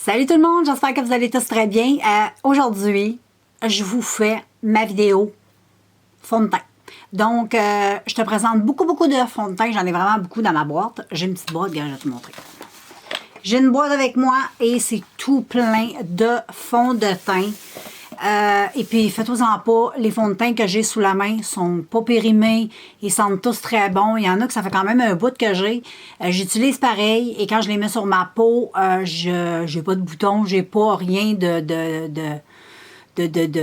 Salut tout le monde, j'espère que vous allez tous très bien. Aujourd'hui, je vous fais ma vidéo fond de teint. Donc, je te présente beaucoup de fond de teint. J'en ai vraiment beaucoup dans ma boîte. J'ai une petite boîte, bien, je vais te montrer. J'ai une boîte avec moi et c'est tout plein de fond de teint. Et puis, faites-vous-en pas, les fonds de teint que j'ai sous la main sont pas périmés, ils sentent tous très bons. Il y en a que ça fait quand même un bout que j'ai. J'utilise pareil et quand je les mets sur ma peau, j'ai pas de boutons, j'ai pas rien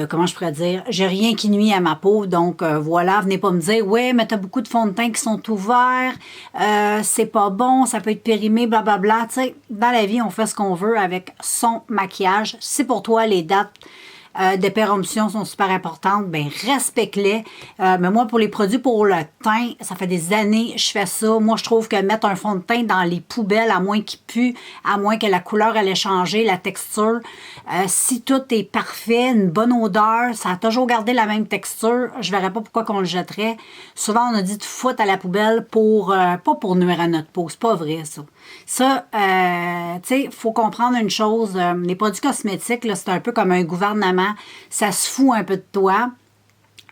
comment je pourrais dire, j'ai rien qui nuit à ma peau. Donc, voilà, venez pas me dire, ouais, mais t'as beaucoup de fonds de teint qui sont ouverts, c'est pas bon, ça peut être périmé, blablabla. Tu sais, dans la vie, on fait ce qu'on veut avec son maquillage. C'est pour toi, les dates de péremption sont super importantes, ben respecte-les. Mais moi, pour les produits pour le teint, ça fait des années que je fais ça. Moi, je trouve que mettre un fond de teint dans les poubelles, à moins qu'il pue, à moins que la couleur elle ait changé, la texture, si tout est parfait, une bonne odeur, ça a toujours gardé la même texture, je verrais pas pourquoi qu'on le jetterait. Souvent, on a dit de foutre à la poubelle pour, pas pour nuire à notre peau, c'est pas vrai ça. Ça, tu sais, il faut comprendre une chose, les produits cosmétiques, c'est un peu comme un gouvernement, ça se fout un peu de toi,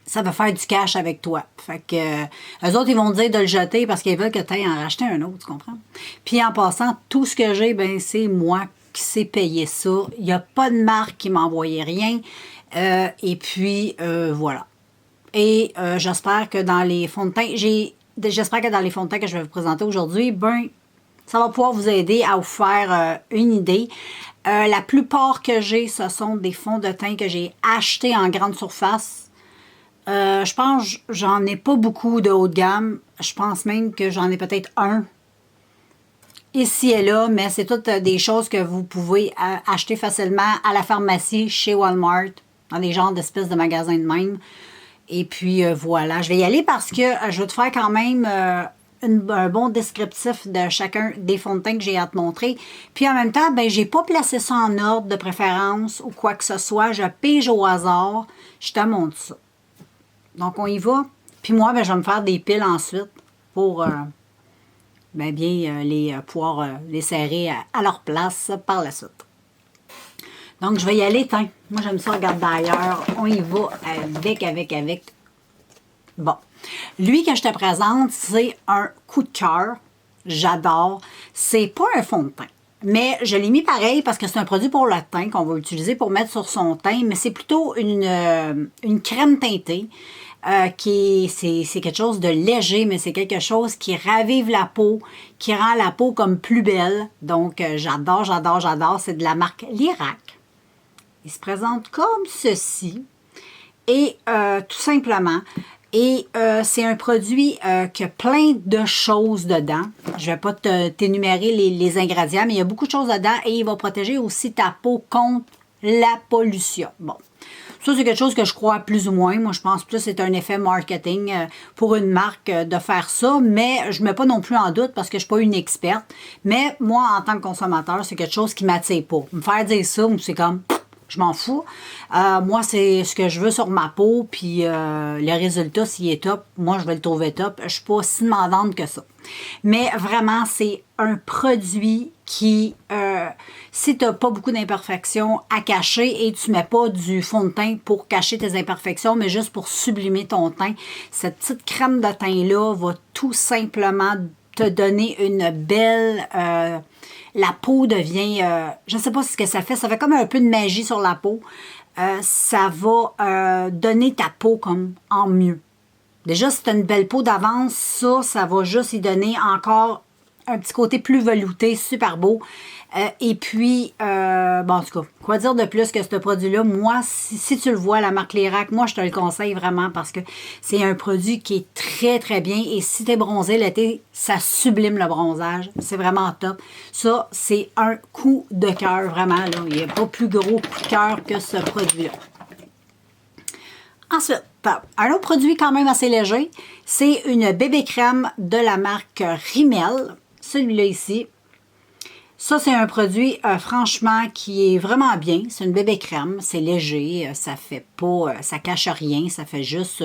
ça va faire du cash avec toi. Fait que, eux autres, ils vont te dire de le jeter parce qu'ils veulent que tu ailles en racheter un autre, tu comprends? Puis en passant, tout ce que j'ai, ben c'est moi qui sais payer ça. Il n'y a pas de marque qui m'a envoyé rien. Et puis, voilà. Et j'espère que dans les fonds de teint, j'espère que dans les fonds de teint que je vais vous présenter aujourd'hui, ben, ça va pouvoir vous aider à vous faire une idée. La plupart que j'ai, ce sont des fonds de teint que j'ai achetés en grande surface. Je pense que j'en ai pas beaucoup de haut de gamme. Je pense même que j'en ai peut-être un ici et là, mais c'est toutes des choses que vous pouvez acheter facilement à la pharmacie, chez Walmart, dans des genres d'espèces de magasins de même. Et puis voilà, je vais y aller parce que je vais te faire quand même un bon descriptif de chacun des fonds de teint que j'ai à te montrer. Puis en même temps, ben j'ai pas placé ça en ordre de préférence ou quoi que ce soit. Je pige au hasard. Je te montre ça. Donc on y va. Puis moi, ben, je vais me faire des piles ensuite pour ben, bien pouvoir les serrer à leur place par la suite. Donc je vais y aller, tiens. Moi j'aime ça, regarde d'ailleurs. On y va avec. Bon. Lui que je te présente, c'est un coup de cœur. J'adore. C'est pas un fond de teint. Mais je l'ai mis pareil parce que c'est un produit pour le teint qu'on va utiliser pour mettre sur son teint. Mais c'est plutôt une crème teintée. C'est quelque chose de léger, mais c'est quelque chose qui ravive la peau, qui rend la peau comme plus belle. Donc, j'adore. C'est de la marque Lirac. Il se présente comme ceci. Et tout simplement... Et c'est un produit qui a plein de choses dedans. Je ne vais pas t'énumérer les ingrédients, mais il y a beaucoup de choses dedans et il va protéger aussi ta peau contre la pollution. Bon, ça c'est quelque chose que je crois plus ou moins. Moi, je pense plus que c'est un effet marketing pour une marque de faire ça, mais je ne mets pas non plus en doute parce que je ne suis pas une experte. Mais moi, en tant que consommateur, c'est quelque chose qui ne m'attire pas. Me faire dire ça, c'est comme... Je m'en fous. Moi, c'est ce que je veux sur ma peau, puis le résultat, s'il est top, moi, je vais le trouver top. Je ne suis pas si demandante que ça. Mais vraiment, c'est un produit qui, si tu n'as pas beaucoup d'imperfections à cacher et tu ne mets pas du fond de teint pour cacher tes imperfections, mais juste pour sublimer ton teint, cette petite crème de teint-là va tout simplement te donner une belle... la peau devient, je ne sais pas ce que ça fait comme un peu de magie sur la peau. Ça va donner ta peau comme en mieux. Déjà, si tu as une belle peau d'avance, ça va juste y donner encore un petit côté plus velouté, super beau. Et puis, bon, en tout cas, quoi dire de plus que ce produit-là? Moi, si tu le vois, la marque Lirac, moi, je te le conseille vraiment parce que c'est un produit qui est très bien. Et si tu es bronzé l'été, ça sublime le bronzage. C'est vraiment top. Ça, c'est un coup de cœur, vraiment. Là. Il n'y a pas plus gros coup de cœur que ce produit-là. Ensuite, un autre produit quand même assez léger, c'est une bébé crème de la marque Rimmel. Celui-là ici. Ça, c'est un produit, franchement, qui est vraiment bien. C'est une bébé crème, c'est léger, ça fait pas, ça cache rien, ça fait juste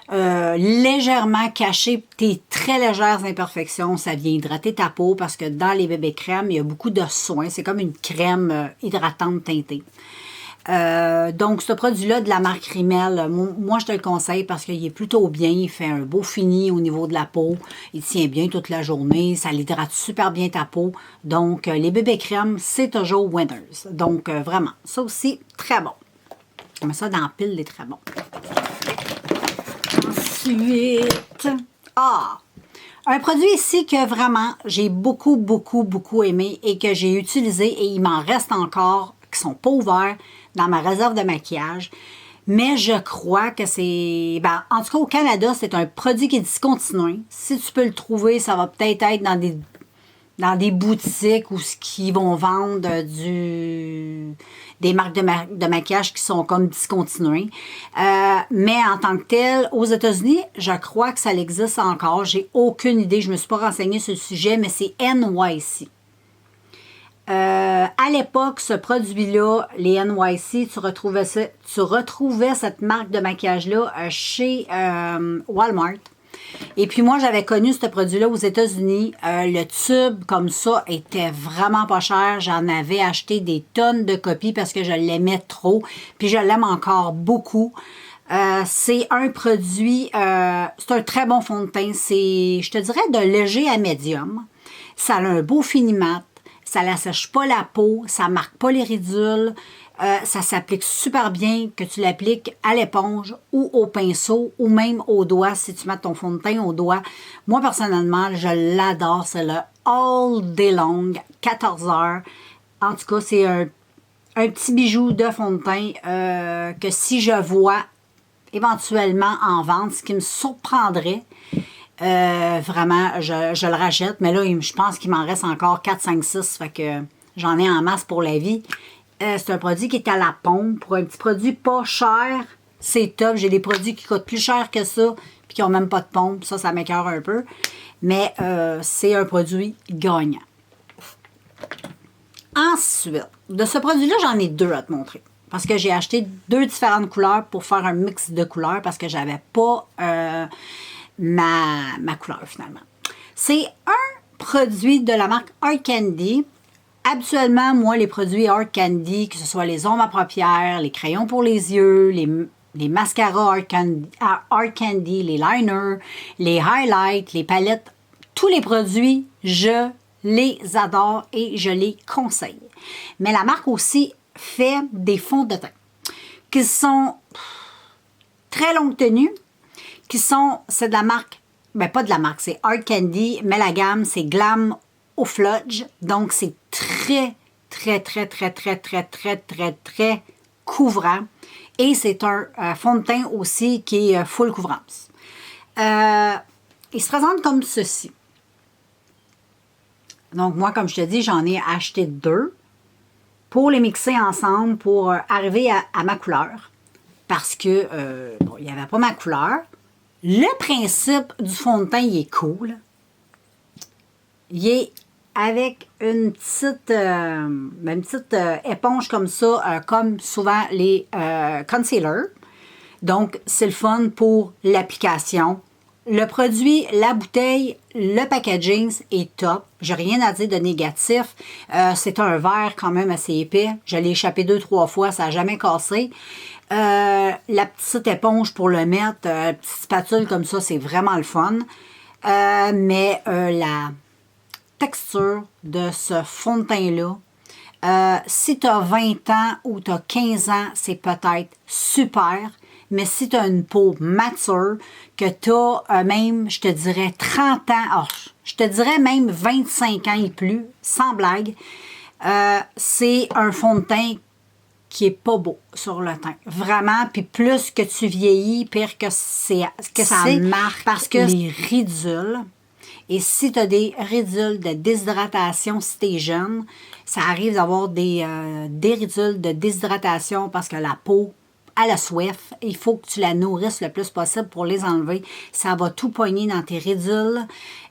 légèrement cacher tes très légères imperfections. Ça vient hydrater ta peau parce que dans les bébés crèmes, il y a beaucoup de soins. C'est comme une crème hydratante teintée. Donc, ce produit-là de la marque Rimmel, moi, je te le conseille parce qu'il est plutôt bien. Il fait un beau fini au niveau de la peau. Il tient bien toute la journée. Ça l'hydrate super bien ta peau. Donc, les bébés crèmes, c'est toujours winners. Donc, vraiment, ça aussi, très bon. On met ça dans la pile des très bons. Ensuite, un produit ici que vraiment j'ai beaucoup, beaucoup, beaucoup aimé et que j'ai utilisé et il m'en reste encore qui sont pas ouverts dans ma réserve de maquillage. Mais je crois que c'est... Ben, en tout cas, au Canada, c'est un produit qui est discontinué. Si tu peux le trouver, ça va peut-être être dans des boutiques où ce qui vont vendre des marques de maquillage qui sont comme discontinuées. Mais en tant que tel, aux États-Unis, je crois que ça existe encore. J'ai aucune idée. Je ne me suis pas renseignée sur le sujet, mais c'est NYC. À l'époque, ce produit-là, les NYC, tu retrouvais cette marque de maquillage-là chez Walmart. Et puis moi, j'avais connu ce produit-là aux États-Unis. Le tube, comme ça, était vraiment pas cher. J'en avais acheté des tonnes de copies parce que je l'aimais trop. Puis je l'aime encore beaucoup. C'est un produit, c'est un très bon fond de teint. C'est, je te dirais, de léger à médium. Ça a un beau fini mat. Ça n'assèche pas la peau. Ça marque pas les ridules. Ça s'applique super bien que tu l'appliques à l'éponge ou au pinceau ou même au doigt si tu mets ton fond de teint au doigt. Moi, personnellement, je l'adore. C'est le all day long, 14 heures. En tout cas, c'est un petit bijou de fond de teint que si je vois éventuellement en vente, ce qui me surprendrait, vraiment, je le rachète. Mais là, je pense qu'il m'en reste encore 4, 5, 6. Fait que j'en ai en masse pour la vie. C'est un produit qui est à la pompe. Pour un petit produit pas cher, c'est top. J'ai des produits qui coûtent plus cher que ça puis qui n'ont même pas de pompe. Ça m'écoeure un peu. Mais c'est un produit gagnant. Ensuite, de ce produit-là, j'en ai 2 à te montrer. Parce que j'ai acheté 2 différentes couleurs pour faire un mix de couleurs parce que j'avais pas ma couleur finalement. C'est un produit de la marque Art Candy. Habituellement, moi, les produits Art Candy, que ce soit les ombres à paupières, les crayons pour les yeux, les mascaras Art Candy, les liners, les highlights, les palettes, tous les produits, je les adore et je les conseille. Mais la marque aussi fait des fonds de teint qui sont très longue tenue, c'est de la marque, ben pas de la marque, c'est Art Candy, mais la gamme, c'est Glam au Fludge. Donc, c'est très, très, très, très, très, très, très, très, très couvrant. Et c'est un fond de teint aussi qui est full couvrance. Il se présente comme ceci. Donc, moi, comme je te dis, j'en ai acheté 2 pour les mixer ensemble pour arriver à ma couleur. Parce que, bon, il n'y avait pas ma couleur. Le principe du fond de teint, il est cool. Il est avec une petite éponge comme ça, comme souvent les concealers. Donc, c'est le fun pour l'application. Le produit, la bouteille, le packaging est top. J'ai rien à dire de négatif. C'est un verre quand même assez épais. Je l'ai échappé 2-3 fois, ça n'a jamais cassé. La petite éponge pour le mettre, petite spatule comme ça, c'est vraiment le fun. Mais la texture de ce fond de teint-là, si tu as 20 ans ou tu as 15 ans, c'est peut-être super. Mais si tu as une peau mature, que tu as même, je te dirais, 30 ans, je te dirais même 25 ans et plus, sans blague, c'est un fond de teint qui est pas beau sur le teint. Vraiment, puis plus que tu vieillis, pire que ça marque parce que les ridules. Et si tu as des ridules de déshydratation, si tu es jeune, ça arrive d'avoir des ridules de déshydratation parce que la peau a la soif. Il faut que tu la nourrisses le plus possible pour les enlever. Ça va tout pogner dans tes ridules.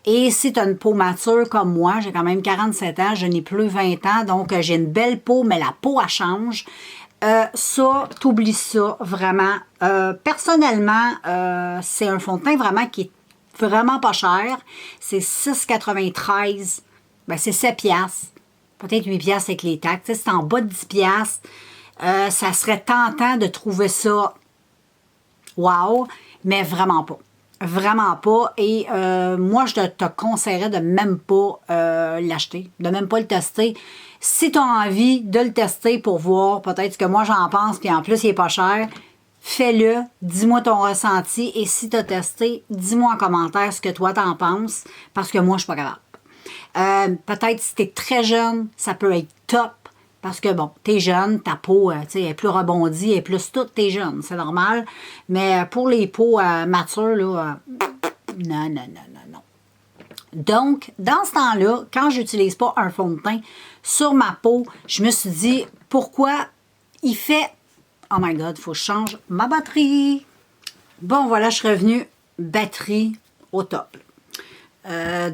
Et si tu as une peau mature comme moi, j'ai quand même 47 ans, je n'ai plus 20 ans, donc j'ai une belle peau, mais la peau, elle change. Ça, t'oublies ça, vraiment. Personnellement, c'est un fond de teint vraiment qui est vraiment pas cher. C'est 6,93. Ben, c'est 7 piastres. Peut-être 8 piastres avec les taxes. C'est en bas de 10 piastres. Ça serait tentant de trouver ça wow, mais vraiment pas. Vraiment pas. Et moi, je te conseillerais de même pas l'acheter, de même pas le tester. Si tu as envie de le tester pour voir peut-être ce que moi j'en pense, puis en plus il est pas cher, fais-le, dis-moi ton ressenti, et si tu as testé, dis-moi en commentaire ce que toi t'en penses, parce que moi je suis pas capable. Peut-être si tu es très jeune, ça peut être top, parce que bon, t'es jeune, ta peau est plus rebondie, elle est plus toute, t'es jeune, c'est normal. Mais pour les peaux matures, là, non, non, non, non, non. Donc, dans ce temps-là, quand j'utilise pas un fond de teint sur ma peau, je me suis dit, pourquoi il fait... Oh my God, il faut que je change ma batterie. Bon, voilà, je suis revenue batterie au top.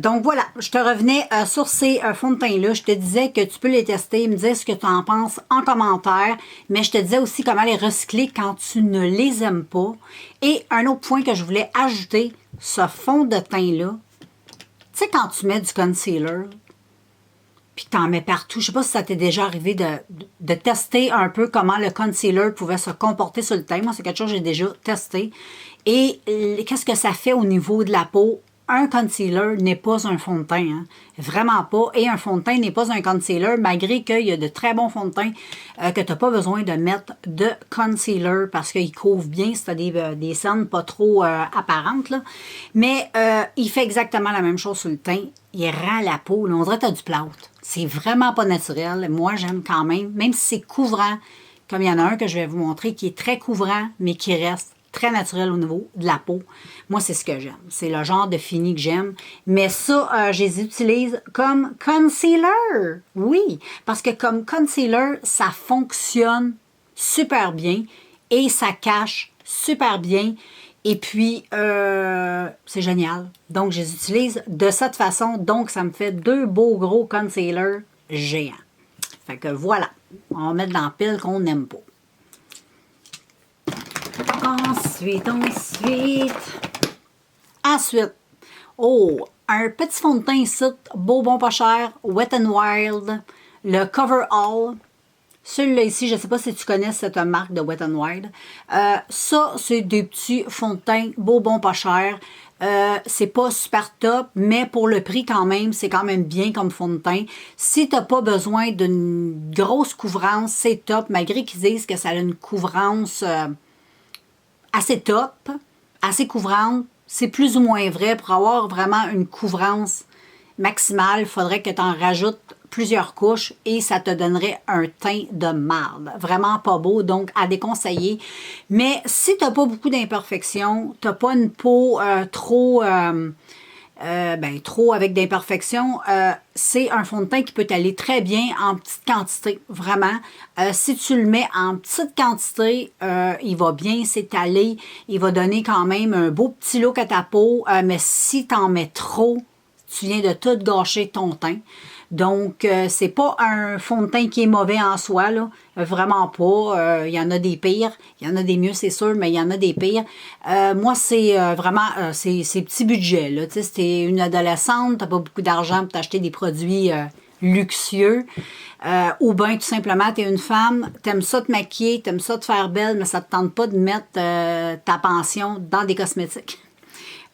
Donc voilà, je te revenais sur ces fonds de teint-là. Je te disais que tu peux les tester, me dire ce que tu en penses en commentaire, mais je te disais aussi comment les recycler quand tu ne les aimes pas. Et un autre point que je voulais ajouter, ce fond de teint-là, tu sais quand tu mets du concealer, puis que tu en mets partout, je sais pas si ça t'est déjà arrivé de tester un peu comment le concealer pouvait se comporter sur le teint. Moi, c'est quelque chose que j'ai déjà testé. Et qu'est-ce que ça fait au niveau de la peau? Un concealer n'est pas un fond de teint, hein? Vraiment pas. Et un fond de teint n'est pas un concealer, malgré qu'il y a de très bons fonds de teint que tu n'as pas besoin de mettre de concealer parce qu'il couvre bien si tu as des scènes pas trop apparentes. Là. Mais il fait exactement la même chose sur le teint. Il rend la peau. Là, on dirait que tu as du plâtre. C'est vraiment pas naturel. Moi, j'aime quand même si c'est couvrant, comme il y en a un que je vais vous montrer, qui est très couvrant, mais qui reste très naturel au niveau de la peau. Moi, c'est ce que j'aime. C'est le genre de fini que j'aime. Mais ça, je les utilise comme concealer. Oui, parce que comme concealer, ça fonctionne super bien et ça cache super bien. Et puis, c'est génial. Donc, je les utilise de cette façon. Donc, ça me fait deux beaux gros concealers géants. Fait que voilà. On va mettre dans la pile qu'on n'aime pas. Ensuite, oh, un petit fond de teint ici, beau, bon, pas cher, Wet n Wild, le Cover All. Celui-là ici, je ne sais pas si tu connais cette marque de Wet n Wild. Ça, c'est des petits fonds de teint, beau, bon, pas cher. C'est pas super top, mais pour le prix quand même, c'est quand même bien comme fond de teint. Si tu n'as pas besoin d'une grosse couvrance, c'est top, malgré qu'ils disent que ça a une couvrance... assez top, assez couvrante, c'est plus ou moins vrai. Pour avoir vraiment une couvrance maximale, il faudrait que tu en rajoutes plusieurs couches et ça te donnerait un teint de marde. Vraiment pas beau, donc à déconseiller. Mais si tu n'as pas beaucoup d'imperfections, tu n'as pas une peau trop avec d'imperfections, c'est un fond de teint qui peut aller très bien en petite quantité, vraiment. Si tu le mets en petite quantité, il va bien s'étaler, il va donner quand même un beau petit look à ta peau, mais si tu en mets trop, tu viens de tout gâcher ton teint. Donc, c'est pas un fond de teint qui est mauvais en soi, là. Vraiment pas. Il y en a des pires. Il y en a des mieux, c'est sûr, mais il y en a des pires. Moi, c'est vraiment c'est petit budget, là. Tu sais, si t'es une adolescente, t'as pas beaucoup d'argent pour t'acheter des produits luxueux. Ou bien, tout simplement, t'es une femme, t'aimes ça te maquiller, t'aimes ça te faire belle, mais ça te tente pas de mettre ta pension dans des cosmétiques.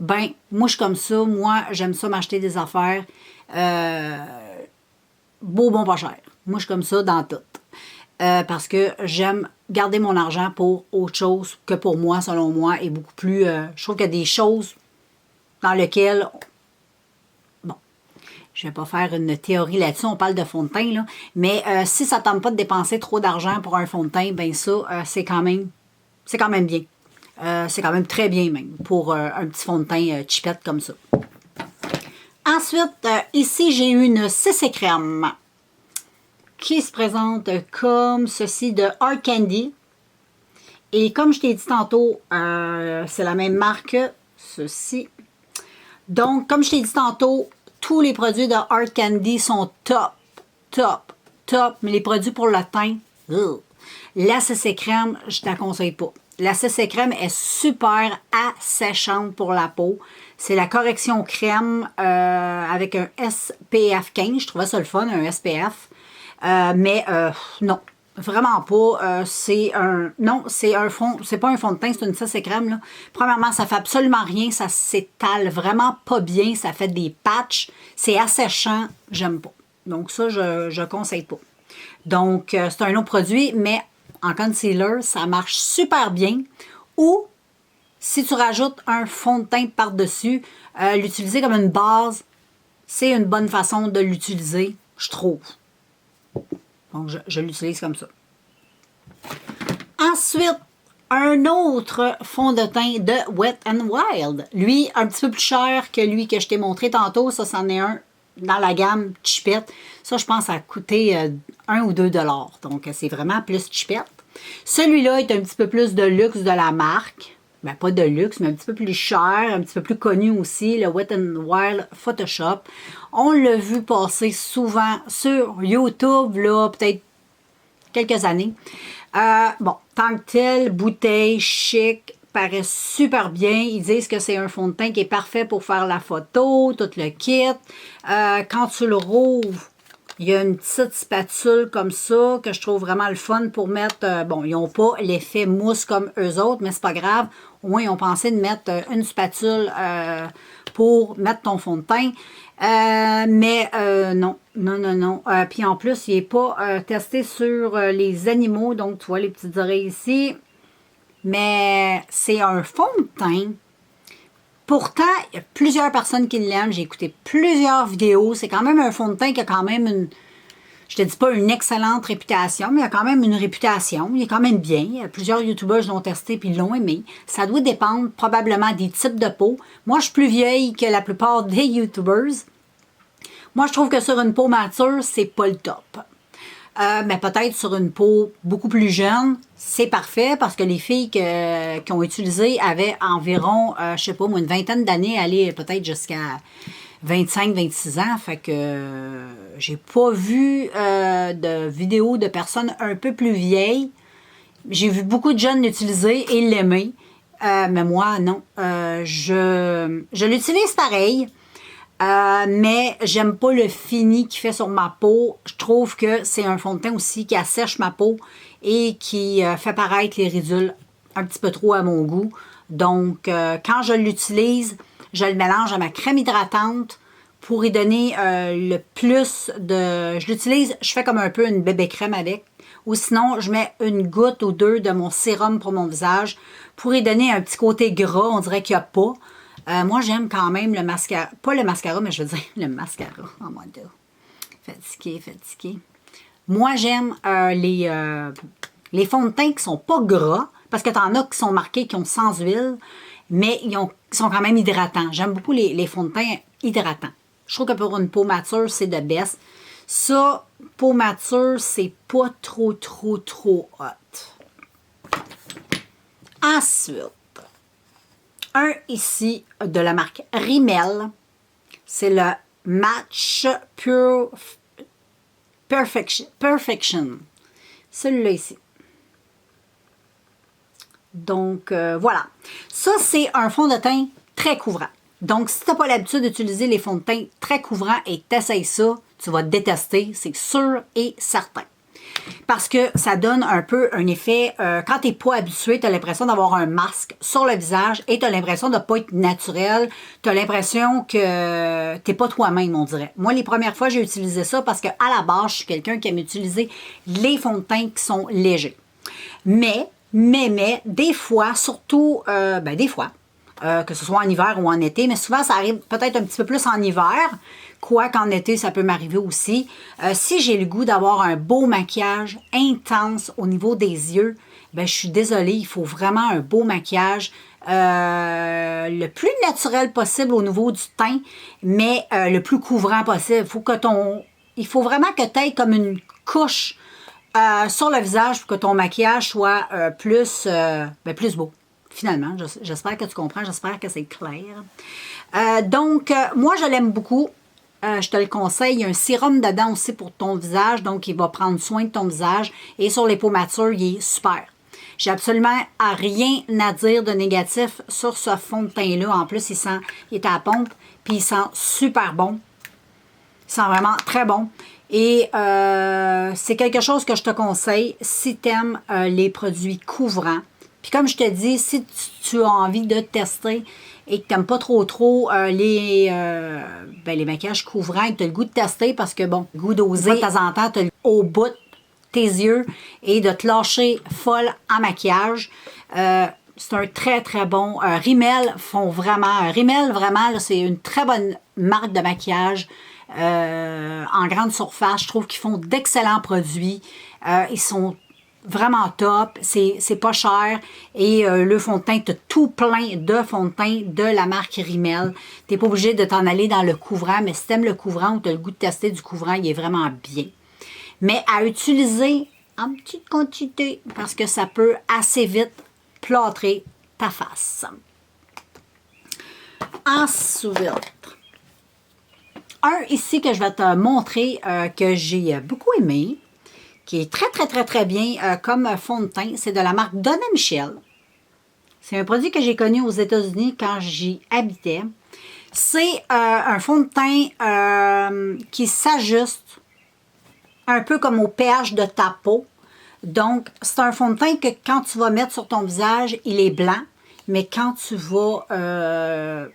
Ben, moi, je suis comme ça. Moi, j'aime ça m'acheter des affaires beau, bon, pas cher. Moi, je suis comme ça dans tout. Parce que j'aime garder mon argent pour autre chose que pour moi, selon moi, et beaucoup plus... je trouve qu'il y a des choses dans lesquelles... Bon, je ne vais pas faire une théorie là-dessus, on parle de fond de teint, là. Mais si ça ne tente pas de dépenser trop d'argent pour un fond de teint, ben ça, c'est quand même bien. C'est quand même très bien, même, pour un petit fond de teint chipette comme ça. Ensuite, ici, j'ai une CC Crème qui se présente comme ceci de Hard Candy. Et comme je t'ai dit tantôt, c'est la même marque, ceci. Donc, comme je t'ai dit tantôt, tous les produits de Hard Candy sont top, top, top. Mais les produits pour le teint, La CC crème, je ne la conseille pas. La CC crème est super asséchante pour la peau. C'est la correction crème avec un SPF 15. Je trouvais ça le fun, un SPF. Non, vraiment pas. Non, c'est pas un fond de teint, c'est une CC crème, là. Premièrement, ça fait absolument rien. Ça s'étale vraiment pas bien. Ça fait des patchs. C'est asséchant. J'aime pas. Donc ça, je conseille pas. Donc, c'est un autre produit, mais en concealer, ça marche super bien. Ou, si tu rajoutes un fond de teint par-dessus, l'utiliser comme une base, c'est une bonne façon de l'utiliser, je trouve. Donc, je l'utilise comme ça. Ensuite, un autre fond de teint de Wet n Wild. Lui, un petit peu plus cher que lui que je t'ai montré tantôt. Ça, c'en est un dans la gamme cheapette. Ça, je pense, ça a coûté 1 ou 2 $. Donc, c'est vraiment plus cheapette. Celui-là est un petit peu plus de luxe de la marque. Ben, pas de luxe, mais un petit peu plus cher, un petit peu plus connu aussi, le Wet n Wild Photoshop. On l'a vu passer souvent sur YouTube, là, peut-être quelques années. Bon, tant que tel, bouteille, chic, paraît super bien. Ils disent que c'est un fond de teint qui est parfait pour faire la photo, tout le kit. Quand tu le rouvres, il y a une petite spatule comme ça que je trouve vraiment le fun pour mettre... bon, ils n'ont pas l'effet mousse comme eux autres, mais c'est pas grave. Au moins, ils ont pensé de mettre une spatule pour mettre ton fond de teint. Non. Puis en plus, il n'est pas testé sur les animaux. Donc, tu vois les petites oreilles ici. Mais c'est un fond de teint. Pourtant, il y a plusieurs personnes qui l'aiment. J'ai écouté plusieurs vidéos. C'est quand même un fond de teint qui a quand même une... Je te dis pas une excellente réputation, mais il y a quand même une réputation. Il est quand même bien. Plusieurs youtubeurs l'ont testé et l'ont aimé. Ça doit dépendre probablement des types de peau. Moi, je suis plus vieille que la plupart des youtubers. Moi, je trouve que sur une peau mature, c'est pas le top. Mais peut-être sur une peau beaucoup plus jeune, c'est parfait parce que les filles qui ont utilisé avaient environ, je sais pas moi, une vingtaine d'années, aller peut-être jusqu'à 25-26 ans. Fait que j'ai pas vu de vidéos de personnes un peu plus vieilles. J'ai vu beaucoup de jeunes l'utiliser et l'aimer. Mais moi, non. Je l'utilise pareil. Mais j'aime pas le fini qu'il fait sur ma peau. Je trouve que c'est un fond de teint aussi qui assèche ma peau et qui fait paraître les ridules un petit peu trop à mon goût. Donc, quand je l'utilise, je le mélange à ma crème hydratante pour y donner le plus de... Je l'utilise, je fais comme un peu une bébé crème avec. Ou sinon, je mets une goutte ou deux de mon sérum pour mon visage pour y donner un petit côté gras, on dirait qu'il n'y a pas. Moi, j'aime quand même le mascara. Pas le mascara, mais je veux dire le mascara. Oh mon Dieu. Fatigué. Moi, j'aime les fonds de teint qui sont pas gras, parce que t'en as qui sont marqués, qui ont sans huile, mais ils sont quand même hydratants. J'aime beaucoup les fonds de teint hydratants. Je trouve que pour une peau mature, c'est de best. Ça, peau mature, c'est pas trop hot. Ensuite, un ici de la marque Rimmel. C'est le Match Pure Perfection. Celui-là ici. Donc, voilà. Ça, c'est un fond de teint très couvrant. Donc, si tu n'as pas l'habitude d'utiliser les fonds de teint très couvrants et que tu essayes ça, tu vas détester, c'est sûr et certain. Parce que ça donne un peu un effet, quand tu n'es pas habitué, tu as l'impression d'avoir un masque sur le visage et tu as l'impression de ne pas être naturel. Tu as l'impression que tu n'es pas toi-même, on dirait. Moi, les premières fois, j'ai utilisé ça parce qu'à la base, je suis quelqu'un qui aime utiliser les fonds de teint qui sont légers. Mais, des fois, surtout, que ce soit en hiver ou en été, mais souvent, ça arrive peut-être un petit peu plus en hiver, quoi qu'en été, ça peut m'arriver aussi. Si j'ai le goût d'avoir un beau maquillage intense au niveau des yeux, ben je suis désolée, il faut vraiment un beau maquillage le plus naturel possible au niveau du teint, mais le plus couvrant possible. Il faut vraiment que tu aies comme une couche sur le visage pour que ton maquillage soit plus beau. Finalement, j'espère que tu comprends, j'espère que c'est clair. Donc, moi, je l'aime beaucoup. je te le conseille. Il y a un sérum dedans aussi pour ton visage, donc il va prendre soin de ton visage. Et sur les peaux matures, il est super. J'ai absolument rien à dire de négatif sur ce fond de teint-là. En plus, il est à la pompe, puis il sent super bon. Il sent vraiment très bon. Et c'est quelque chose que je te conseille si tu aimes les produits couvrants. Puis comme je te dis, si tu as envie de tester et que tu n'aimes pas trop les maquillages couvrants et que tu as le goût de tester parce que, bon, le goût d'oser, de temps en temps, tu as le au bout de tes yeux et de te lâcher folle en maquillage. C'est un très bon. Rimmel font vraiment... Rimmel, vraiment, c'est une très bonne marque de maquillage en grande surface. Je trouve qu'ils font d'excellents produits. Ils sont vraiment top, c'est pas cher et le fond de teint, tu as tout plein de fond de teint de la marque Rimmel. Tu n'es pas obligé de t'en aller dans le couvrant, mais si tu aimes le couvrant ou tu as le goût de tester du couvrant, il est vraiment bien. Mais à utiliser en petite quantité parce que ça peut assez vite plâtrer ta face. Ensuite, un ici que je vais te montrer que j'ai beaucoup aimé, qui est très bien comme fond de teint. C'est de la marque Donna Michel. C'est un produit que j'ai connu aux États-Unis quand j'y habitais. C'est un fond de teint qui s'ajuste un peu comme au pH de ta peau. Donc, c'est un fond de teint que quand tu vas mettre sur ton visage, il est blanc. Mais quand tu vas... je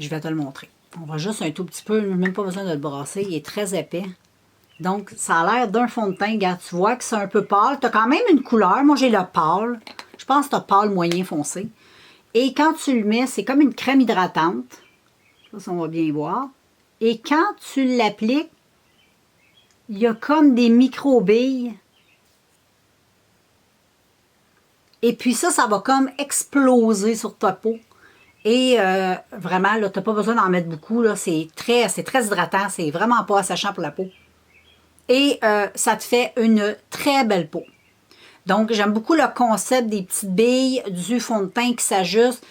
vais te le montrer. On va juste un tout petit peu, même pas besoin de le brasser. Il est très épais. Donc, ça a l'air d'un fond de teint. Regarde, tu vois que c'est un peu pâle. Tu as quand même une couleur. Moi, j'ai le pâle. Je pense que tu as pâle moyen foncé. Et quand tu le mets, c'est comme une crème hydratante. Ça, on va bien voir. Et quand tu l'appliques, il y a comme des micro-billes. Et puis ça va comme exploser sur ta peau. Et vraiment, là, tu n'as pas besoin d'en mettre beaucoup. C'est très hydratant. C'est vraiment pas assèchant pour la peau. Et ça te fait une très belle peau. Donc, j'aime beaucoup le concept des petites billes, du fond de teint qui s'ajuste.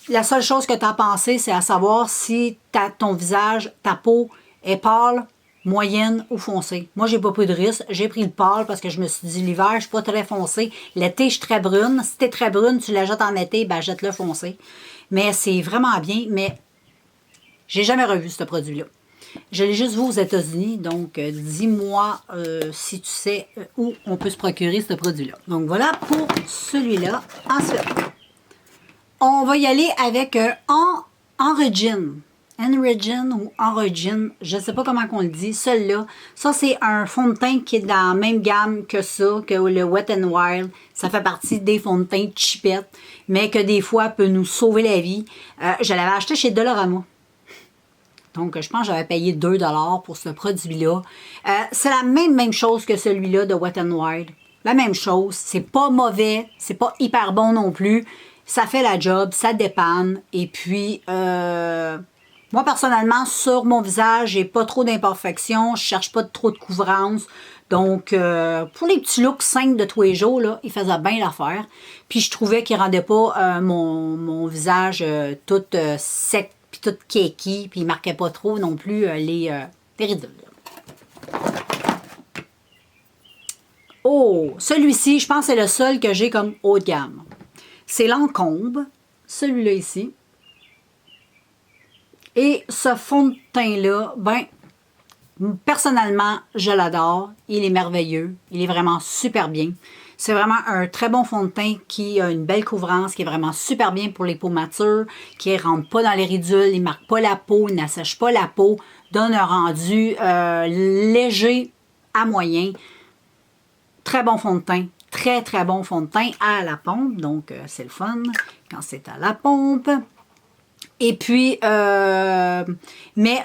La seule chose que tu as pensé, c'est à savoir si ton visage, ta peau est pâle, moyenne ou foncée. Moi, j'ai pas pris de risque. J'ai pris le pâle parce que je me suis dit l'hiver, je suis pas très foncée. L'été, je suis très brune. Si tu es très brune, tu la jettes en été, ben jette-le foncé. Mais c'est vraiment bien. Mais j'ai jamais revu ce produit-là. Je l'ai juste vu aux États-Unis, donc dis-moi si tu sais où on peut se procurer ce produit-là. Donc voilà pour celui-là. Ensuite, on va y aller avec Origin. Origin ou Origin, je ne sais pas comment on le dit, celui-là. Ça, c'est un fond de teint qui est dans la même gamme que ça, que le Wet n Wild. Ça fait partie des fonds de teint chipettes, mais que des fois peut nous sauver la vie. Je l'avais acheté chez Dollarama. Donc, je pense que j'avais payé 2 $ pour ce produit-là. C'est la même chose que celui-là de Wet n Wild. La même chose. C'est pas mauvais. C'est pas hyper bon non plus. Ça fait la job. Ça dépanne. Et puis, moi, personnellement, sur mon visage, j'ai pas trop d'imperfections. Je cherche pas trop de couvrance. Donc, pour les petits looks simples de tous les jours, là, il faisait bien l'affaire. Puis, je trouvais qu'il rendait pas mon visage tout sec puis tout cakey, puis il marquait pas trop non plus les ridules. Oh, celui-ci, je pense que c'est le seul que j'ai comme haut de gamme. C'est Lancôme, celui-là ici. Et ce fond de teint-là, ben, personnellement, je l'adore. Il est merveilleux. Il est vraiment super bien. C'est vraiment un très bon fond de teint qui a une belle couvrance, qui est vraiment super bien pour les peaux matures, qui ne rentre pas dans les ridules, il ne marque pas la peau, il n'assèche pas la peau, donne un rendu léger à moyen. Très bon fond de teint. Très bon fond de teint à la pompe. Donc, c'est le fun quand c'est à la pompe. Et puis, mais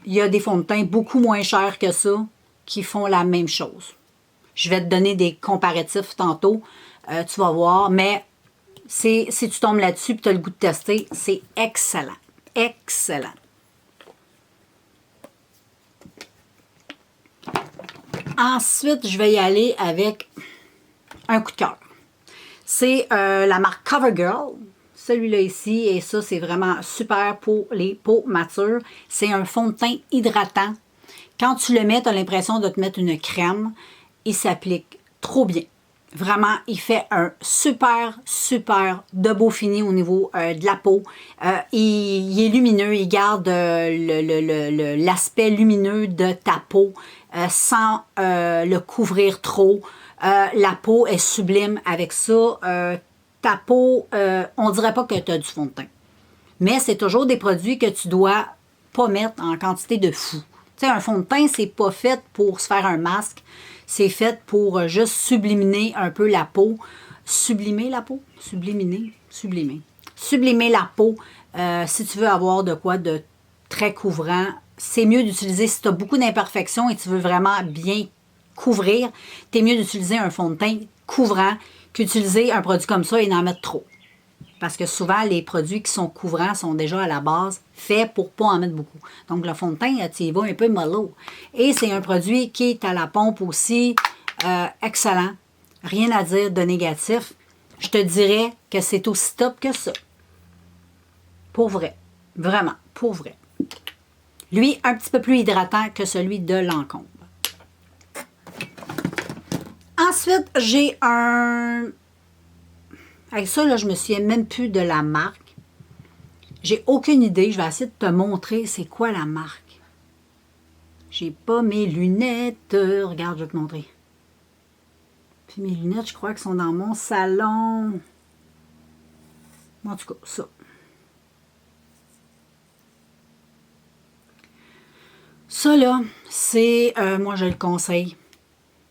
il y a des fonds de teint beaucoup moins chers que ça qui font la même chose. Je vais te donner des comparatifs tantôt, tu vas voir, mais si tu tombes là-dessus et tu as le goût de tester, c'est excellent. Excellent. Ensuite, je vais y aller avec un coup de cœur. C'est la marque CoverGirl. celui-là ici, et ça, c'est vraiment super pour les peaux matures. C'est un fond de teint hydratant. Quand tu le mets, tu as l'impression de te mettre une crème. Il s'applique trop bien. Vraiment, il fait un super, super de beau fini au niveau de la peau. Il est lumineux, il garde l'aspect lumineux de ta peau sans le couvrir trop. La peau est sublime avec ça. Ta peau, on dirait pas que tu as du fond de teint. Mais c'est toujours des produits que tu dois pas mettre en quantité de fou. Tu sais, un fond de teint, c'est pas fait pour se faire un masque. C'est fait pour juste sublimer un peu la peau. Sublimer la peau? Subliminer? Sublimer. Sublimer la peau. Si tu veux avoir de quoi de très couvrant, c'est mieux d'utiliser, si tu as beaucoup d'imperfections et tu veux vraiment bien couvrir, c'est mieux d'utiliser un fond de teint couvrant qu'utiliser un produit comme ça et d'en mettre trop. Parce que souvent, les produits qui sont couvrants sont déjà à la base faits pour ne pas en mettre beaucoup. Donc, le fond de teint, tu y vas un peu mollo. Et c'est un produit qui est à la pompe aussi excellent. Rien à dire de négatif. Je te dirais que c'est aussi top que ça. Pour vrai. Vraiment, pour vrai. Lui, un petit peu plus hydratant que celui de Lancôme. Ensuite, j'ai un... Avec ça, là, je me souviens même plus de la marque. J'ai aucune idée. Je vais essayer de te montrer c'est quoi la marque. J'ai pas mes lunettes. Regarde, je vais te montrer. Puis mes lunettes, je crois qu'elles sont dans mon salon. En tout cas, ça. Ça, là, c'est... moi, je le conseille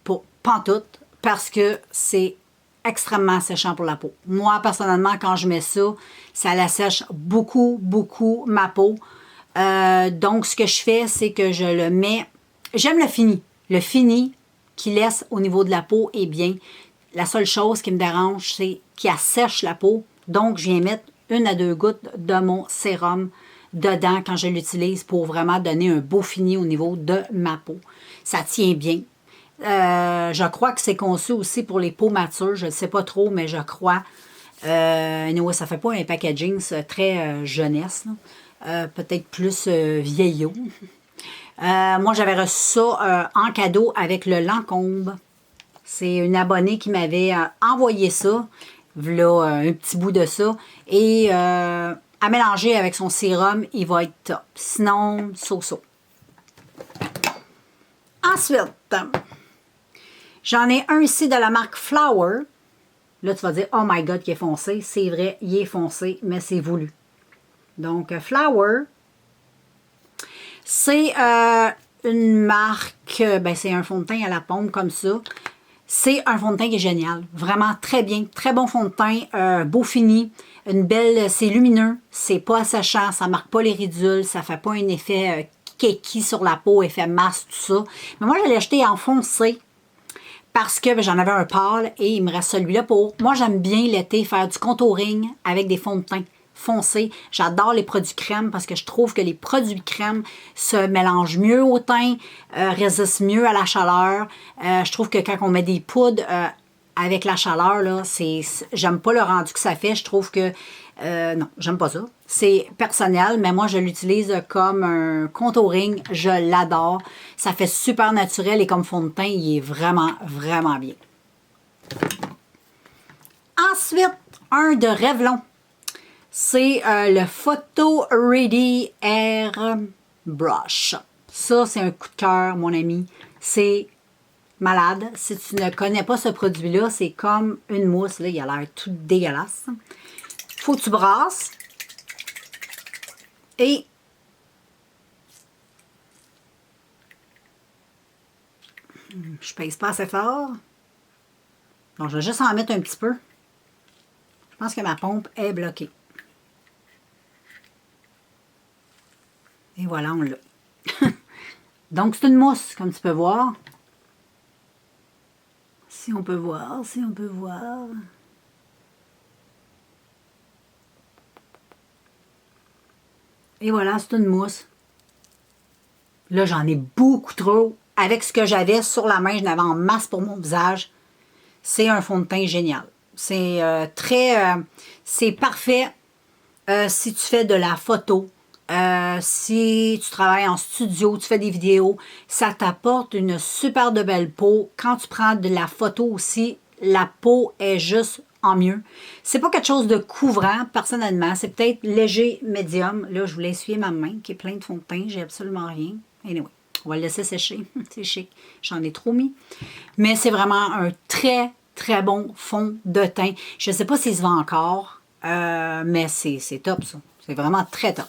pour pantoute parce que c'est extrêmement séchant pour la peau. Moi, personnellement, quand je mets ça, ça l'assèche beaucoup, beaucoup ma peau. Donc, ce que je fais, c'est que je le mets... J'aime le fini. Le fini qui laisse au niveau de la peau est bien. La seule chose qui me dérange, c'est qu'il assèche la peau. Donc, je viens mettre 1 à 2 gouttes de mon sérum dedans quand je l'utilise pour vraiment donner un beau fini au niveau de ma peau. Ça tient bien. Je crois que c'est conçu aussi pour les peaux matures. Je ne sais pas trop, mais je crois. Anyway, ça ne fait pas un packaging très jeunesse. Peut-être plus vieillot. Moi, j'avais reçu ça en cadeau avec le Lancôme. C'est une abonnée qui m'avait envoyé ça. Voilà un petit bout de ça. Et à mélanger avec son sérum, il va être top. Sinon, so-so. Ensuite... J'en ai un ici de la marque Flower. Là, tu vas dire, oh my God, qui est foncé. C'est vrai, il est foncé, mais c'est voulu. Donc, Flower, c'est une marque, ben, c'est un fond de teint à la pompe comme ça. C'est un fond de teint qui est génial. Vraiment très bien. Très bon fond de teint, beau fini. Une belle, c'est lumineux, c'est pas asséchant, ça marque pas les ridules, ça fait pas un effet keki sur la peau, effet masse, tout ça. Mais moi, je l'ai acheté en foncé. Parce que j'en avais un pâle et il me reste celui-là pour... Moi, j'aime bien l'été faire du contouring avec des fonds de teint foncés. J'adore les produits crème parce que je trouve que les produits crème se mélangent mieux au teint, résistent mieux à la chaleur. Je trouve que quand on met des poudres avec la chaleur, là, j'aime pas le rendu que ça fait. Je trouve que... non, j'aime pas ça. C'est personnel, mais moi, je l'utilise comme un contouring. Je l'adore. Ça fait super naturel et comme fond de teint, il est vraiment, vraiment bien. Ensuite, un de Revlon. C'est le Photo Ready Air Brush. Ça, c'est un coup de cœur, mon ami. C'est malade. Si tu ne connais pas ce produit-là, c'est comme une mousse. Là, il a l'air tout dégueulasse. Faut que tu brasses. Et je pèse pas assez fort. Donc, je vais juste en mettre un petit peu. Je pense que ma pompe est bloquée. Et voilà, on l'a. Donc, c'est une mousse, comme tu peux voir. Si on peut voir, si on peut voir. Et voilà, c'est une mousse. Là, j'en ai beaucoup trop. Avec ce que j'avais sur la main, je n'avais en masse pour mon visage. C'est un fond de teint génial. C'est c'est parfait si tu fais de la photo, si tu travailles en studio, tu fais des vidéos, ça t'apporte une super de belle peau. Quand tu prends de la photo aussi, la peau est juste en mieux. C'est pas quelque chose de couvrant, personnellement. C'est peut-être léger, médium. Là, je voulais essuyer ma main qui est pleine de fond de teint. J'ai absolument rien. Anyway, on va le laisser sécher. C'est chic. J'en ai trop mis. Mais c'est vraiment un très, très bon fond de teint. Je sais pas s'il se vend encore, mais c'est top, ça. C'est vraiment très top.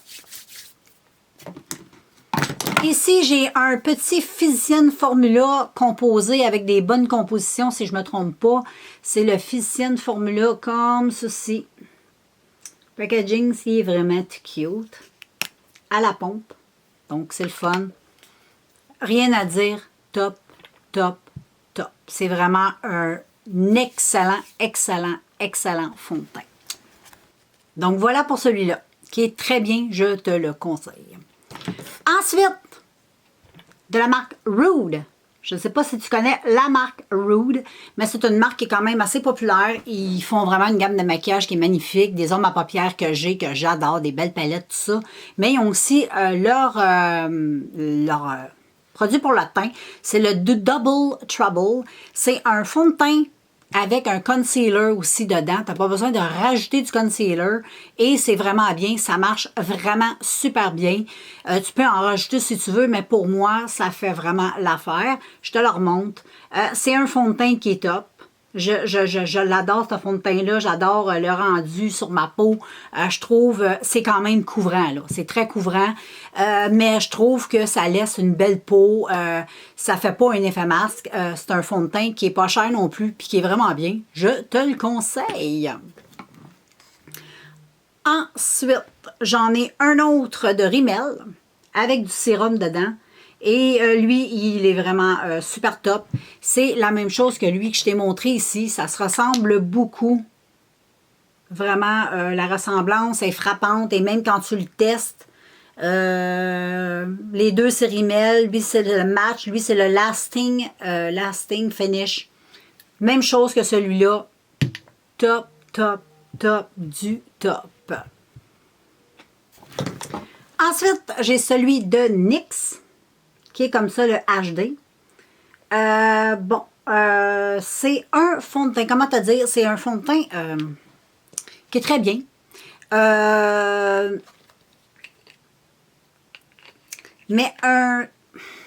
Ici, j'ai un petit Physician Formula composé avec des bonnes compositions, si je ne me trompe pas. C'est le Physician Formula comme ceci. Packaging, c'est vraiment cute. À la pompe. Donc, c'est le fun. Rien à dire. Top, top, top. C'est vraiment un excellent, excellent, excellent fond de teint. Donc, voilà pour celui-là, qui est très bien. Je te le conseille. Ensuite, de la marque Rude. Je ne sais pas si tu connais la marque Rude, mais c'est une marque qui est quand même assez populaire. Ils font vraiment une gamme de maquillage qui est magnifique, des hommes à paupières que j'adore, des belles palettes, tout ça. Mais ils ont aussi leur produit pour le teint. C'est le Double Trouble. C'est un fond de teint avec un concealer aussi dedans. Tu n'as pas besoin de rajouter du concealer. Et c'est vraiment bien. Ça marche vraiment super bien. Tu peux en rajouter si tu veux, mais pour moi, ça fait vraiment l'affaire. Je te le remonte. C'est un fond de teint qui est top. Je l'adore, ce fond de teint-là. J'adore le rendu sur ma peau. Je trouve, c'est quand même couvrant, là. C'est très couvrant. Mais je trouve que ça laisse une belle peau. Ça fait pas un effet masque. C'est un fond de teint qui est pas cher non plus, puis qui est vraiment bien. Je te le conseille. Ensuite, j'en ai un autre de Rimmel avec du sérum dedans. Et lui, il est vraiment super top. C'est la même chose que lui que je t'ai montré ici. Ça se ressemble beaucoup. Vraiment, la ressemblance est frappante. Et même quand tu le testes, les deux, c'est Rimmel. Lui, c'est le match. Lui, c'est le lasting finish. Même chose que celui-là. Top, top, top du top. Ensuite, j'ai celui de NYX, qui est comme ça, le HD. C'est un fond de teint, comment te dire, c'est un fond de teint qui est très bien. Mais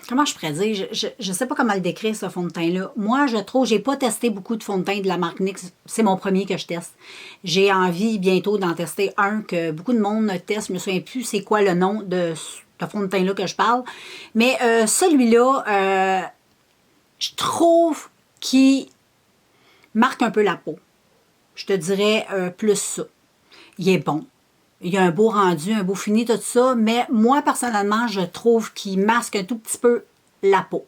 comment je pourrais dire, je ne sais pas comment le décrire, ce fond de teint-là. Moi, je trouve, j'ai pas testé beaucoup de fond de teint de la marque NYX. C'est mon premier que je teste. J'ai envie bientôt d'en tester un que beaucoup de monde teste. Je me souviens plus c'est quoi le nom de ce fond de teint-là que je parle. Mais celui-là, je trouve qu'il marque un peu la peau. Je te dirais plus ça. Il est bon. Il y a un beau rendu, un beau fini, tout ça. Mais moi, personnellement, je trouve qu'il masque un tout petit peu la peau.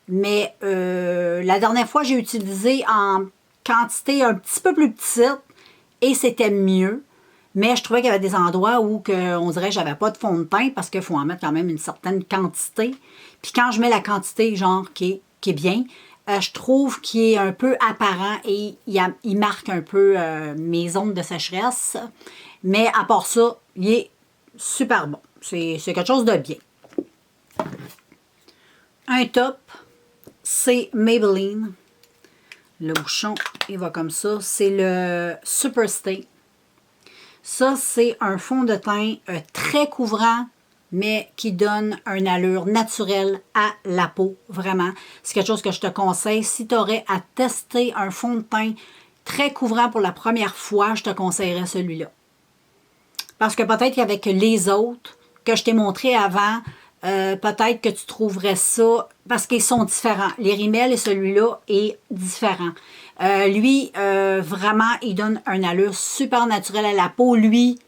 Mais la dernière fois, j'ai utilisé en quantité un petit peu plus petite et c'était mieux. Mais je trouvais qu'il y avait des endroits où on dirait que j'avais pas de fond de teint parce qu'il faut en mettre quand même une certaine quantité. Puis quand je mets la quantité, genre, qui est bien, je trouve qu'il est un peu apparent et il marque un peu mes zones de sécheresse. Mais à part ça, il est super bon. C'est quelque chose de bien. Un top, c'est Maybelline. Le bouchon, il va comme ça. C'est le Super Stay. Ça, c'est un fond de teint très couvrant, mais qui donne une allure naturelle à la peau, vraiment. C'est quelque chose que je te conseille. Si tu aurais à tester un fond de teint très couvrant pour la première fois, je te conseillerais celui-là. Parce que peut-être qu'avec les autres que je t'ai montré avant, peut-être que tu trouverais ça, parce qu'ils sont différents. Les Rimmel et celui-là est différent. Lui, vraiment, il donne une allure super naturelle à la peau. Lui,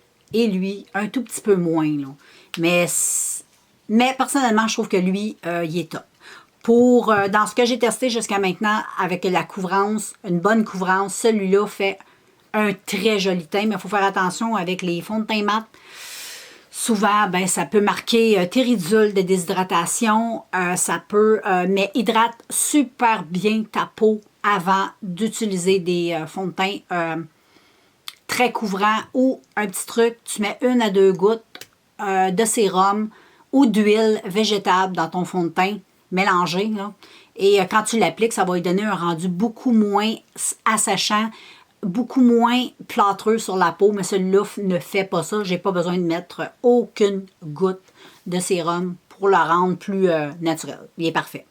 un tout petit peu moins. Là. Mais personnellement, je trouve que lui, il est top. Dans ce que j'ai testé jusqu'à maintenant, avec la couvrance, une bonne couvrance, celui-là fait un très joli teint. Mais il faut faire attention avec les fonds de teint mat. Souvent, ben, ça peut marquer téridule de déshydratation. Mais hydrate super bien ta peau avant d'utiliser des fonds de teint très couvrant ou un petit truc, tu mets 1 à 2 gouttes de sérum ou d'huile végétale dans ton fond de teint mélangé. Là. Et quand tu l'appliques, ça va lui donner un rendu beaucoup moins assèchant, beaucoup moins plâtreux sur la peau, mais celui-là ne fait pas ça. J'ai pas besoin de mettre aucune goutte de sérum pour le rendre plus naturel. Il est parfait.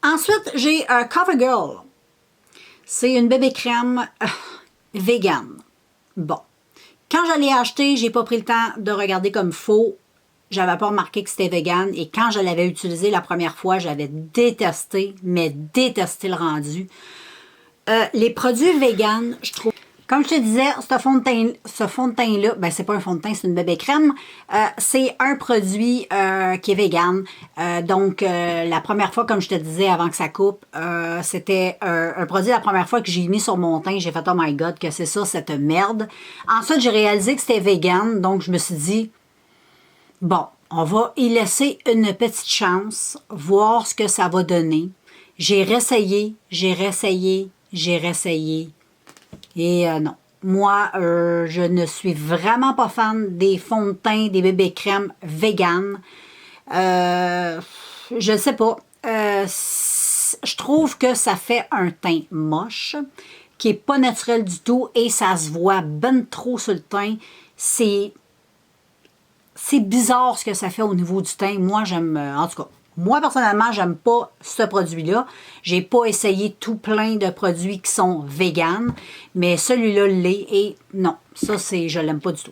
Ensuite, j'ai CoverGirl. C'est une bébé crème vegan. Bon. Quand je l'ai acheté, j'ai pas pris le temps de regarder comme faux. J'avais pas remarqué que c'était vegan. Et quand je l'avais utilisé la première fois, j'avais détesté, mais détesté le rendu. Les produits vegan, je trouve... Comme je te disais, ce fond de teint-là, ben c'est pas un fond de teint, c'est une bébé crème. C'est un produit qui est vegan. Donc, la première fois, comme je te disais avant que ça coupe, c'était un produit la première fois que j'ai mis sur mon teint. J'ai fait « Oh my God, que c'est ça, cette merde! » Ensuite, j'ai réalisé que c'était vegan. Donc, je me suis dit, bon, on va y laisser une petite chance, voir ce que ça va donner. J'ai réessayé, j'ai réessayé, j'ai réessayé. Et non. Moi, je ne suis vraiment pas fan des fonds de teint, des bébés crèmes vegan. Je ne sais pas. Je trouve que ça fait un teint moche, qui n'est pas naturel du tout et ça se voit ben trop sur le teint. C'est bizarre ce que ça fait au niveau du teint. Moi, j'aime... en tout cas, moi, personnellement, j'aime pas ce produit-là. J'ai pas essayé tout plein de produits qui sont véganes, mais celui-là l'est et non, ça, je l'aime pas du tout.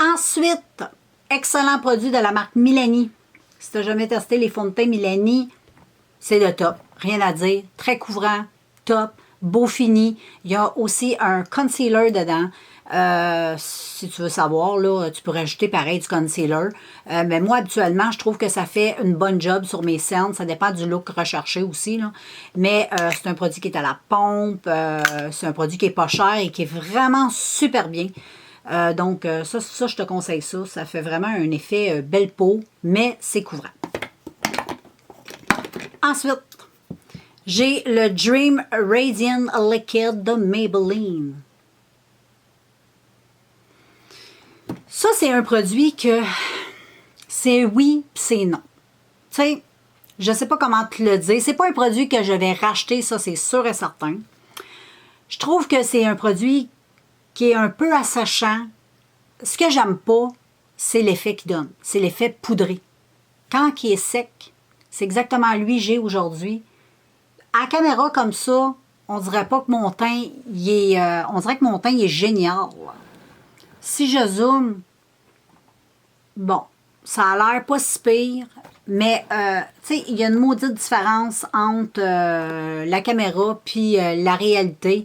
Ensuite, excellent produit de la marque Milani. Si tu n'as jamais testé les fonds de teint Milani, c'est le top. Rien à dire. Très couvrant, top, beau fini. Il y a aussi un concealer dedans. Si tu veux savoir, là, tu peux rajouter pareil du concealer. Mais moi, habituellement, je trouve que ça fait une bonne job sur mes cernes. Ça dépend du look recherché aussi. Là. Mais c'est un produit qui est à la pompe. C'est un produit qui n'est pas cher et qui est vraiment super bien. Donc, ça, je te conseille ça. Ça fait vraiment un effet belle peau, mais c'est couvrant. Ensuite, j'ai le Dream Radiant Liquid de Maybelline. Ça, c'est un produit que c'est oui puis c'est non. Tu sais, je ne sais pas comment te le dire. C'est pas un produit que je vais racheter, ça, c'est sûr et certain. Je trouve que c'est un produit qui est un peu assèchant. Ce que j'aime pas, c'est l'effet qu'il donne. C'est l'effet poudré. Quand il est sec, c'est exactement lui que j'ai aujourd'hui. À la caméra comme ça, on dirait pas que mon teint, on dirait que mon teint il est génial. Si je zoome, bon, ça a l'air pas si pire, mais tu sais, il y a une maudite différence entre la caméra puis la réalité.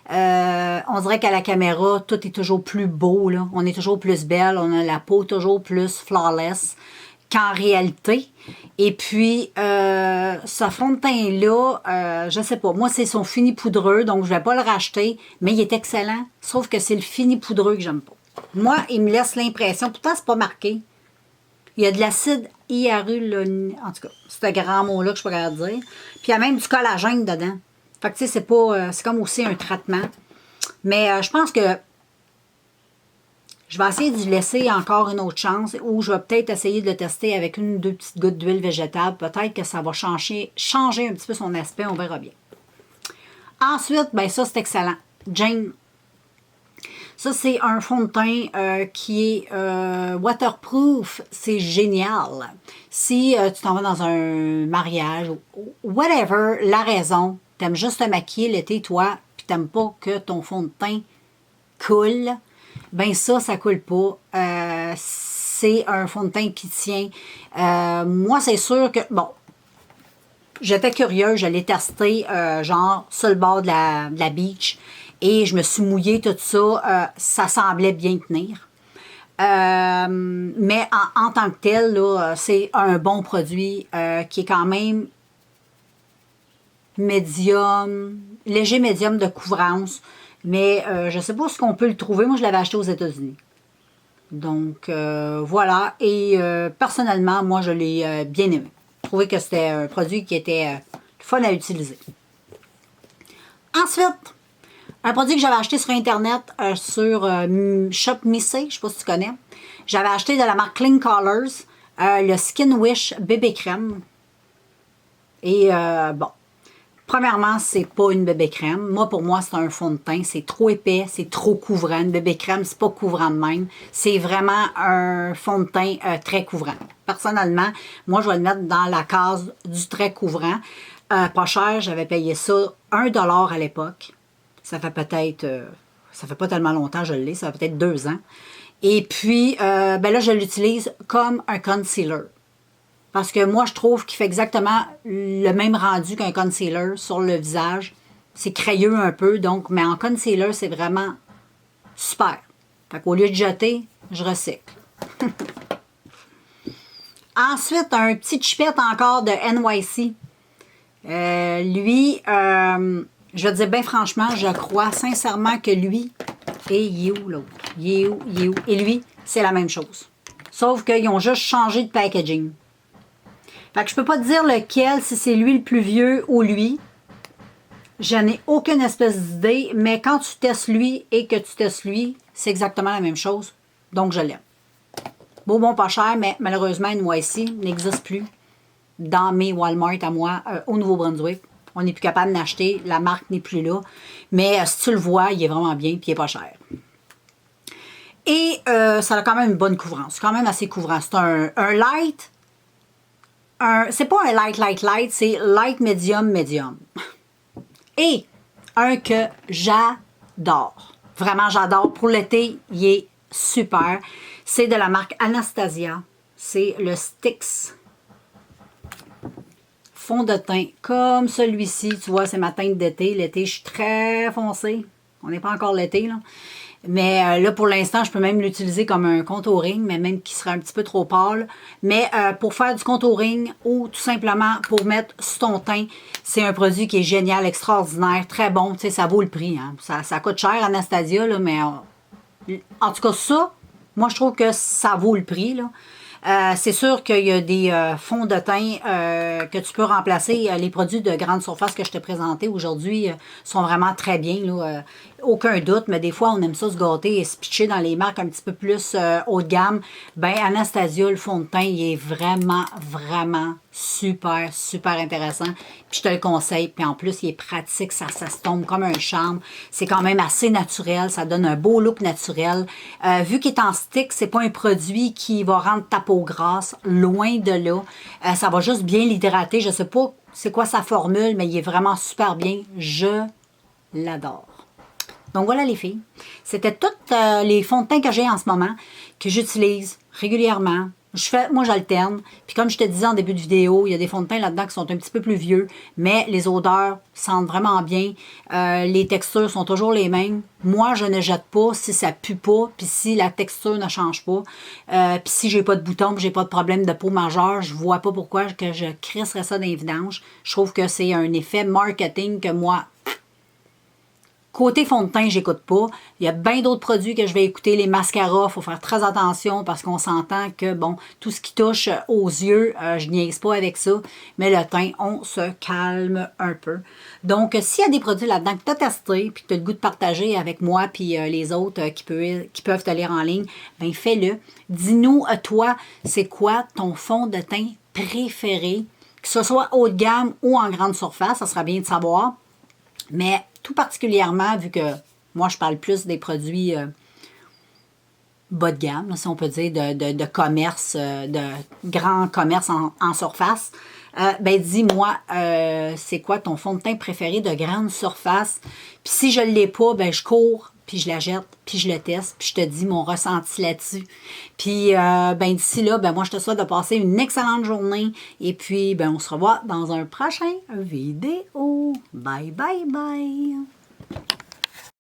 On dirait qu'à la caméra, tout est toujours plus beau, là. On est toujours plus belle, on a la peau toujours plus flawless qu'en réalité. Et puis, ce fond de teint-là, je sais pas, moi, c'est son fini poudreux, donc je vais pas le racheter, mais il est excellent, sauf que c'est le fini poudreux que j'aime pas. Moi, il me laisse l'impression, pourtant, c'est pas marqué. Il y a de l'acide hyaluronique, en tout cas, c'est un grand mot-là que je pourrais dire. Puis, il y a même du collagène dedans. Fait que, tu sais, c'est pas, c'est comme aussi un traitement. Mais je pense que je vais essayer d'y laisser encore une autre chance ou je vais peut-être essayer de le tester avec 1 ou 2 petites gouttes d'huile végétale. Peut-être que ça va changer un petit peu son aspect, on verra bien. Ensuite, ben ça, c'est excellent. Jane. Ça, c'est un fond de teint qui est waterproof. C'est génial. Si tu t'en vas dans un mariage ou whatever, la raison, t'aimes juste te maquiller l'été, toi, puis t'aimes pas que ton fond de teint coule, ben ça coule pas. C'est un fond de teint qui tient. Moi, c'est sûr que, bon, j'étais curieuse, je l'ai testé, genre, sur le bord de la beach. Et je me suis mouillée, tout ça. Ça semblait bien tenir. Mais en tant que tel, là, c'est un bon produit qui est quand même médium, léger médium de couvrance. Mais je ne sais pas ce qu'on peut le trouver. Moi, je l'avais acheté aux États-Unis. Donc, voilà. Et personnellement, moi, je l'ai bien aimé. Je trouvais que c'était un produit qui était fun à utiliser. Ensuite, Un produit que j'avais acheté sur Internet, sur Shop Missy, je ne sais pas si tu connais. J'avais acheté de la marque Clean Colors, le Skin Wish bébé crème. Et bon, premièrement, c'est pas une bébé crème. Moi, pour moi, c'est un fond de teint. C'est trop épais, c'est trop couvrant. Une bébé crème, c'est pas couvrant de même. C'est vraiment un fond de teint très couvrant. Personnellement, moi, je vais le mettre dans la case du très couvrant. Pas cher, j'avais payé ça 1 $ à l'époque. Ça fait peut-être, ça fait pas tellement longtemps que je l'ai, ça fait peut-être 2 ans. Et puis, ben là, je l'utilise comme un concealer. Parce que moi, je trouve qu'il fait exactement le même rendu qu'un concealer sur le visage. C'est crayeux un peu, donc, mais en concealer, c'est vraiment super. Fait qu'au lieu de jeter, je recycle. Ensuite, un petit chipette encore de NYC. Lui, je vais te dire bien franchement, je crois sincèrement que lui, et il est où l'autre? Il est où? Et lui, c'est la même chose. Sauf qu'ils ont juste changé de packaging. Fait que je peux pas te dire lequel, si c'est lui le plus vieux ou lui. Je n'ai aucune espèce d'idée, mais quand tu testes lui et que tu testes lui, c'est exactement la même chose. Donc, je l'aime. Beau, bon, pas cher, mais malheureusement, NYC n'existe plus dans mes Walmart à moi, au Nouveau-Brunswick. On n'est plus capable d'acheter, la marque n'est plus là. Mais si tu le vois, il est vraiment bien, puis il n'est pas cher. Et ça a quand même une bonne couvrance. C'est quand même assez couvrant. C'est un light. C'est pas un light, c'est light, medium. Et un que j'adore. Vraiment, j'adore. Pour l'été, il est super. C'est de la marque Anastasia. C'est le Styx. Fond de teint comme celui-ci. Tu vois, c'est ma teinte d'été. L'été, je suis très foncée. On n'est pas encore l'été, là. Mais là, pour l'instant, je peux même l'utiliser comme un contouring, mais même qui serait un petit peu trop pâle. Mais pour faire du contouring ou tout simplement pour mettre sur ton teint, c'est un produit qui est génial, extraordinaire, très bon. Tu sais, ça vaut le prix. Hein. Ça coûte cher, Anastasia, là, mais en tout cas, ça, moi, je trouve que ça vaut le prix, là. C'est sûr qu'il y a des fonds de teint que tu peux remplacer. Les produits de grande surface que je t'ai présentés aujourd'hui sont vraiment très bien. Là, aucun doute, mais des fois, on aime ça se gâter et se pitcher dans les marques un petit peu plus haut de gamme. Ben Anastasia, le fond de teint, il est vraiment, vraiment super, super intéressant. Puis je te le conseille. Puis en plus, il est pratique, ça se tombe comme un charme. C'est quand même assez naturel, ça donne un beau look naturel. Vu qu'il est en stick, c'est pas un produit qui va rendre ta peau grasse, loin de là. Ça va juste bien l'hydrater. Je sais pas c'est quoi sa formule, mais il est vraiment super bien. Je l'adore. Donc voilà les filles. C'était tous les fonds de teint que j'ai en ce moment, que j'utilise régulièrement. Moi, j'alterne. Puis comme je te disais en début de vidéo, il y a des fonds de teint là-dedans qui sont un petit peu plus vieux, mais les odeurs sentent vraiment bien. Les textures sont toujours les mêmes. Moi, je ne jette pas si ça pue pas, puis si la texture ne change pas. Puis si j'ai pas de boutons, puis j'ai pas de problème de peau majeure, je vois pas pourquoi que je crisserais ça dans les vidanges. Je trouve que c'est un effet marketing que moi... Côté fond de teint, j'écoute pas. Il y a bien d'autres produits que je vais écouter. Les mascaras, il faut faire très attention parce qu'on s'entend que, bon, tout ce qui touche aux yeux, je niaise pas avec ça. Mais le teint, on se calme un peu. Donc, s'il y a des produits là-dedans que tu as testé et que tu as le goût de partager avec moi puis les autres qui peuvent te lire en ligne, bien, fais-le. Dis-nous, toi, c'est quoi ton fond de teint préféré? Que ce soit haut de gamme ou en grande surface, ça sera bien de savoir. Mais tout particulièrement, vu que moi, je parle plus des produits bas de gamme, là, si on peut dire, de commerce, de grand commerce en surface, ben dis-moi, c'est quoi ton fond de teint préféré de grande surface? Puis si je ne l'ai pas, ben je cours, puis je la jette, puis je le teste, puis je te dis mon ressenti là-dessus. Puis, ben d'ici là, ben moi, je te souhaite de passer une excellente journée. Et puis, ben on se revoit dans un prochain vidéo. Bye, bye, bye!